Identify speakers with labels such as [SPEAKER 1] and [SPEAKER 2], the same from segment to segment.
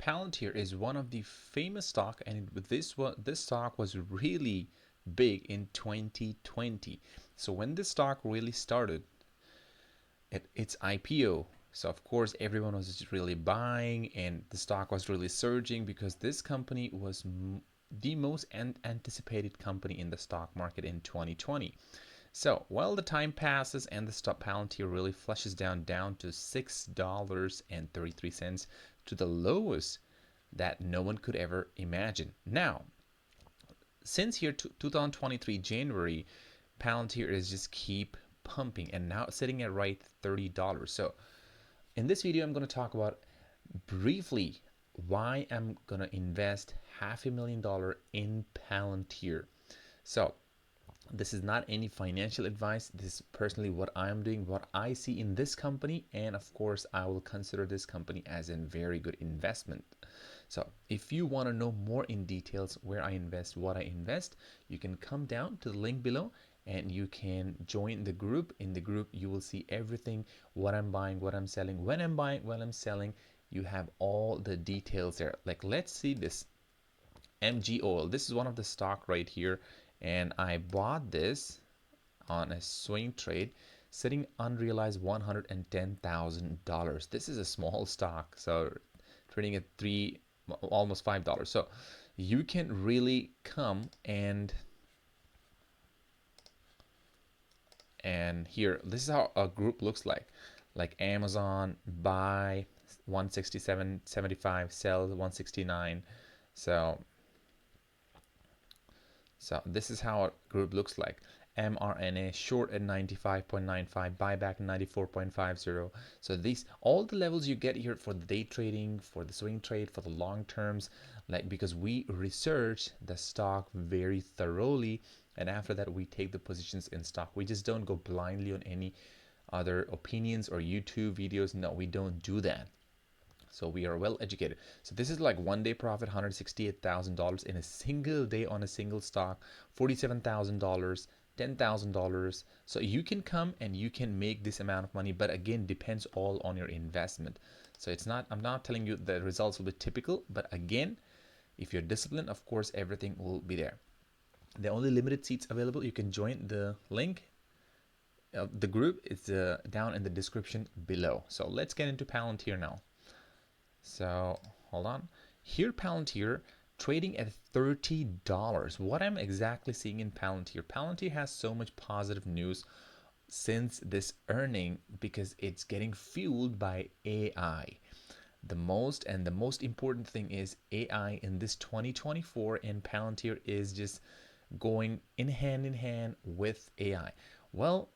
[SPEAKER 1] Palantir is one of the famous stock, and this stock was really big in 2020. So when this stock really started its IPO, so of course everyone was just really buying, and the stock was really surging because this company was the most anticipated company in the stock market in 2020. So while the time passes and the stock Palantir really flushes down to $6.33 to the lowest that no one could ever imagine. Now, since here 2023 January, Palantir is just keep pumping and now sitting at right $30. So in this video, I'm going to talk about briefly why I'm going to invest $500,000 in Palantir. So this is not any financial advice. This is personally what I'm doing, what I see in this company, and of course I will consider this company as a very good investment. So if you want to know more in details where I invest, what I invest, you can come down to the link below and you can join the group. In the group you will see everything, what I'm buying, what I'm selling, when I'm buying, when I'm selling. You have all the details there. Like, let's see this MG oil. This is one of the stock right here, and I bought this on a swing trade sitting unrealized $110,000. This is a small stock, so trading at almost $5. So you can really come and here, this is how a group looks like Amazon buy 167.75, sell 169. So this is how a group looks like. mRNA short at 95.95, buyback 94.50. So these all the levels you get here for the day trading, for the swing trade, for the long terms, like, because we research the stock very thoroughly, and after that we take the positions in stock. We just don't go blindly on any other opinions or YouTube videos. No, we don't do that. So we are well educated. So this is like one day profit, $168,000 in a single day on a single stock, $47,000, $10,000. So you can come and you can make this amount of money, but again, depends all on your investment. So it's not, I'm not telling you the results will be typical, but again, if you're disciplined, of course, everything will be there. The only limited seats available. You can join the link. The group is down in the description below. So let's get into Palantir now. So hold on. Here Palantir trading at $30. What I'm exactly seeing in Palantir. Palantir has so much positive news since this earning because it's getting fueled by AI. The most important thing is AI in this 2024, and Palantir is just going in hand with AI. Well,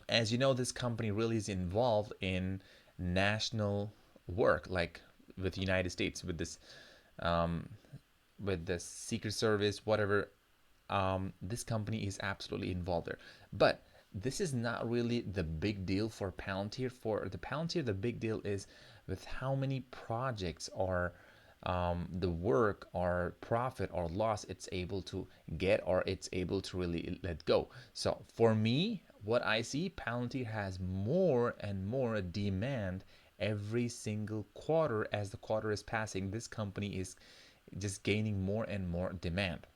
[SPEAKER 1] as you know, this company really is involved in national work, like with the United States, with this with the Secret Service, whatever. This company is absolutely involved there. But this is not really the big deal for Palantir. For the Palantir, the big deal is with how many projects are the work or profit or loss it's able to get, or it's able to really let go. So for me, what I see, Palantir has more and more demand every single quarter. As the quarter is passing, this company is just gaining more and more demand.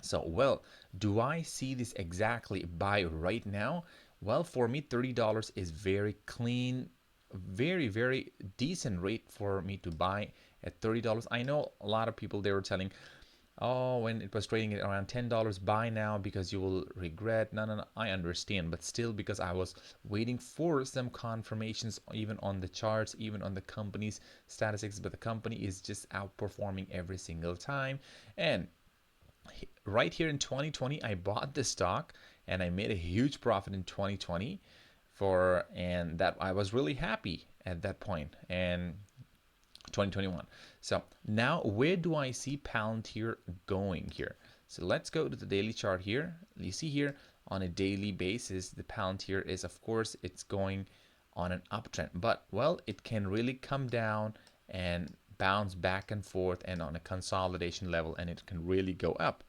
[SPEAKER 1] So, well, do I see this exactly buy right now? Well, for me, $30 is very clean, very decent rate for me to buy at $30. I know a lot of people, they were telling, oh, when it was trading at around $10, buy now because you will regret. No, I understand, but still, because I was waiting for some confirmations, even on the charts, even on the company's statistics, but the company is just outperforming every single time. And right here in 2020, I bought this stock and I made a huge profit in 2020 and that I was really happy at that point. And 2021. So now where do I see Palantir going here? So let's go to the daily chart here. You see here on a daily basis, the Palantir is, of course, it's going on an uptrend, but well, it can really come down and bounce back and forth and on a consolidation level, and it can really go up.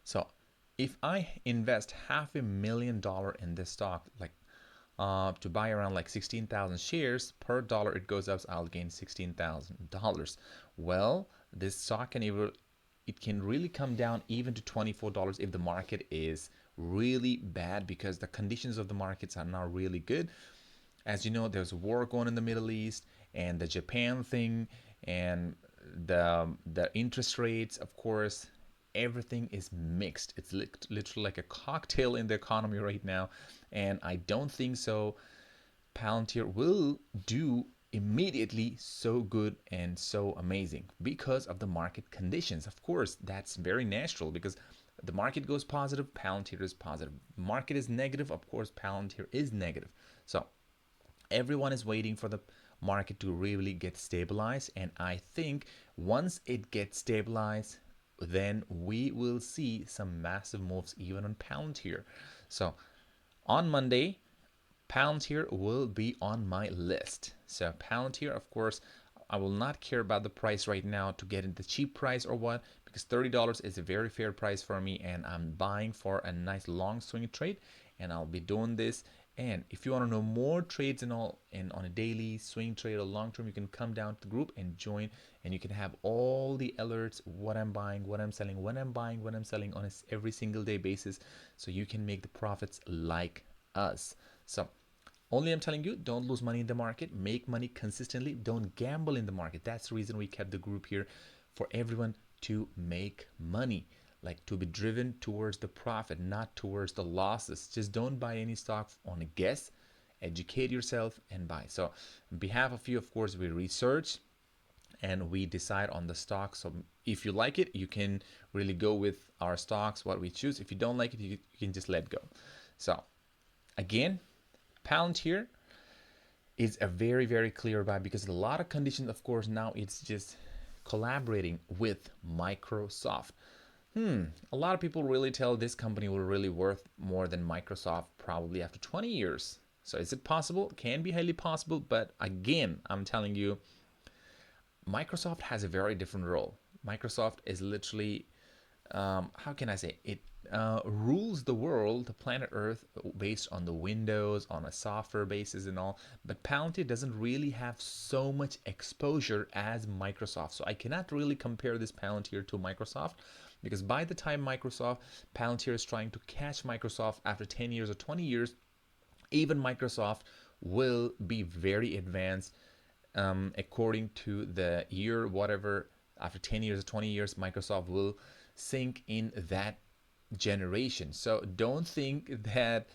[SPEAKER 1] So if I invest $500,000 in this stock, like to buy around like 16,000 shares per dollar it goes up, so I'll gain $16,000. Well, this stock can even, it can really come down even to $24 if the market is really bad, because the conditions of the markets are not really good. As you know, there's a war going in the Middle East, and the Japan thing, and the interest rates, of course. Everything is mixed. It's literally like a cocktail in the economy right now, and I don't think so Palantir will do immediately so good and so amazing because of the market conditions. Of course, that's very natural, because the market goes positive, Palantir is positive. Market is negative, of course, Palantir is negative. So everyone is waiting for the market to really get stabilized, and I think once it gets stabilized, then we will see some massive moves even on Palantir. So on Monday, Palantir will be on my list. So Palantir, of course, I will not care about the price right now to get in the cheap price or what, because $30 is a very fair price for me, and I'm buying for a nice long swing trade, and I'll be doing this. And if you want to know more trades and all, and on a daily swing trade or long term, you can come down to the group and join, and you can have all the alerts, what I'm buying, what I'm selling, when I'm buying, when I'm selling on every single day basis, so you can make the profits like us. So only I'm telling you, don't lose money in the market, make money consistently, don't gamble in the market. That's the reason we kept the group here, for everyone to make money, like to be driven towards the profit, not towards the losses. Just don't buy any stock on a guess, educate yourself and buy. So on behalf of you, of course, we research and we decide on the stock. So if you like it, you can really go with our stocks, what we choose. If you don't like it, you can just let go. So again, Palantir is a very, very clear buy, because a lot of conditions, of course, now it's just collaborating with Microsoft. A lot of people really tell this company will really worth more than Microsoft probably after 20 years. So is it possible? Can be highly possible, but again, I'm telling you, Microsoft has a very different role. Microsoft is literally, how can I say it? Rules the world, the planet Earth, based on the Windows, on a software basis and all. But Palantir doesn't really have so much exposure as Microsoft. So I cannot really compare this Palantir to Microsoft, because by the time Palantir is trying to catch Microsoft after 10 years or 20 years, even Microsoft will be very advanced, according to the year, whatever, after 10 years or 20 years, Microsoft will sink in that generation. So don't think that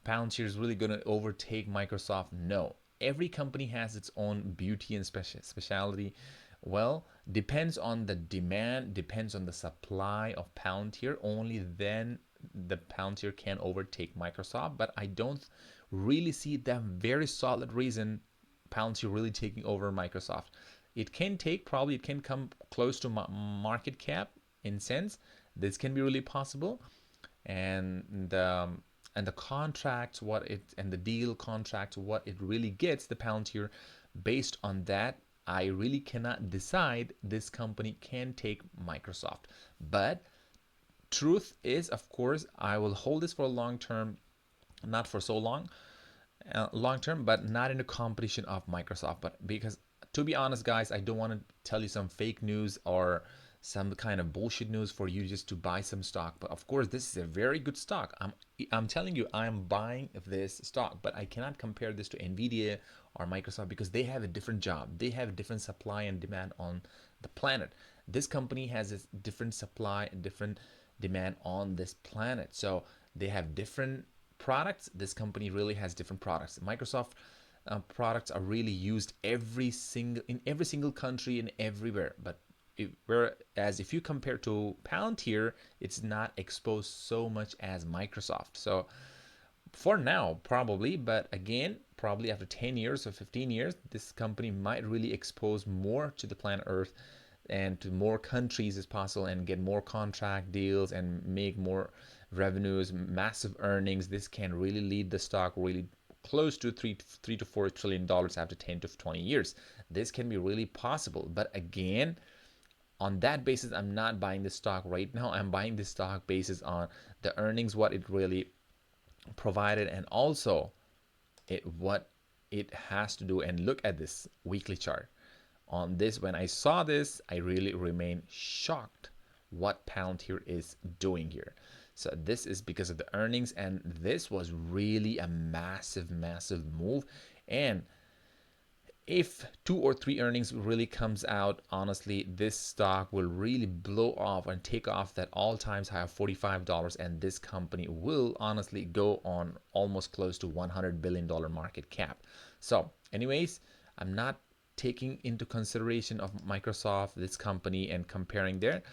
[SPEAKER 1] Palantir is really going to overtake Microsoft. No, every company has its own beauty and specialty. Well, depends on the demand, depends on the supply of Palantir. Only then the Palantir can overtake Microsoft. But I don't really see that very solid reason Palantir really taking over Microsoft. It can take, probably it can come close to market cap in sense. This can be really possible, and the contracts, what it, and the deal contracts, what it really gets the Palantir. Based on that, I really cannot decide this company can take Microsoft. But truth is, of course, I will hold this for a long term, not for so long, long term, but not in a competition of Microsoft. But because, to be honest, guys, I don't want to tell you some fake news or some kind of bullshit news for you just to buy some stock. But of course, this is a very good stock. I'm telling you, I'm buying this stock, but I cannot compare this to Nvidia or Microsoft, because they have a different job. They have a different supply and demand on the planet. This company has a different supply and different demand on this planet. So they have different products. This company really has different products. Microsoft products are really used in every single country and everywhere. But whereas if you compare to Palantir, it's not exposed so much as Microsoft. So for now, probably, but again, probably after 10 years or 15 years, this company might really expose more to the planet Earth and to more countries as possible, and get more contract deals and make more revenues, massive earnings. This can really lead the stock really close to three to $4 trillion after 10 to 20 years. This can be really possible. But again, on that basis, I'm not buying the stock right now. I'm buying the stock basis on the earnings, what it really provided, and also what it has to do. And look at this weekly chart. On this, when I saw this, I really remain shocked what Palantir is doing here. So this is because of the earnings, and this was really a massive move. And if 2 or 3 earnings really comes out, honestly, this stock will really blow off and take off that all-time high of $45, and this company will honestly go on almost close to $100 billion market cap. So anyways, I'm not taking into consideration of Microsoft, this company, and comparing there.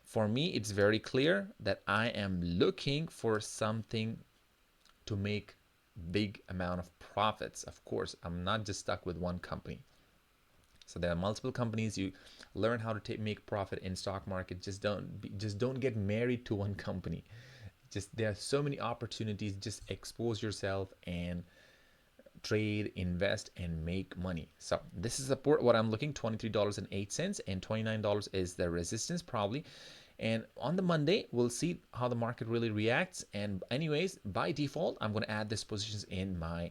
[SPEAKER 1] For me, it's very clear that I am looking for something to make big amount of profits. Of course, I'm not just stuck with one company. So there are multiple companies. You learn how to make profit in stock market. Just don't get married to one company. Just there are so many opportunities. Just expose yourself and trade, invest, and make money. So this is support what I'm looking, $23.08, and $29 is the resistance probably. And on the Monday, we'll see how the market really reacts. And anyways, by default, I'm going to add these positions in my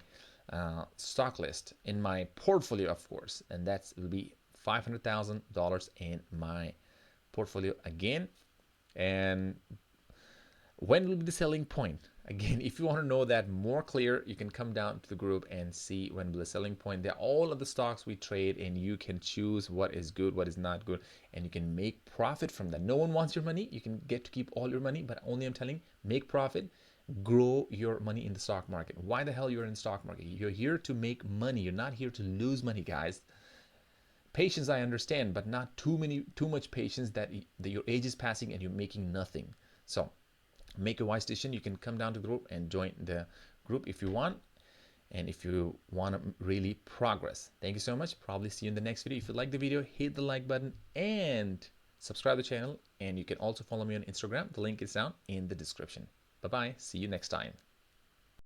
[SPEAKER 1] stock list, in my portfolio, of course. And that will be $500,000 in my portfolio again. And when will be the selling point? Again, if you want to know that more clear, you can come down to the group and see when will the selling point. They're all of the stocks we trade, and you can choose what is good, what is not good, and you can make profit from that. No one wants your money. You can get to keep all your money, but only I'm telling, make profit, grow your money in the stock market. Why the hell you're in the stock market? You're here to make money. You're not here to lose money, guys. Patience, I understand, but not too much patience that your age is passing and you're making nothing. So make a wise decision. You can come down to the group and join the group if you want, and if you want to really progress. Thank you so much. Probably see you in the next video. If you like the video, hit the like button and subscribe to the channel, and you can also follow me on Instagram. The link is down in the description. Bye bye. See you next time.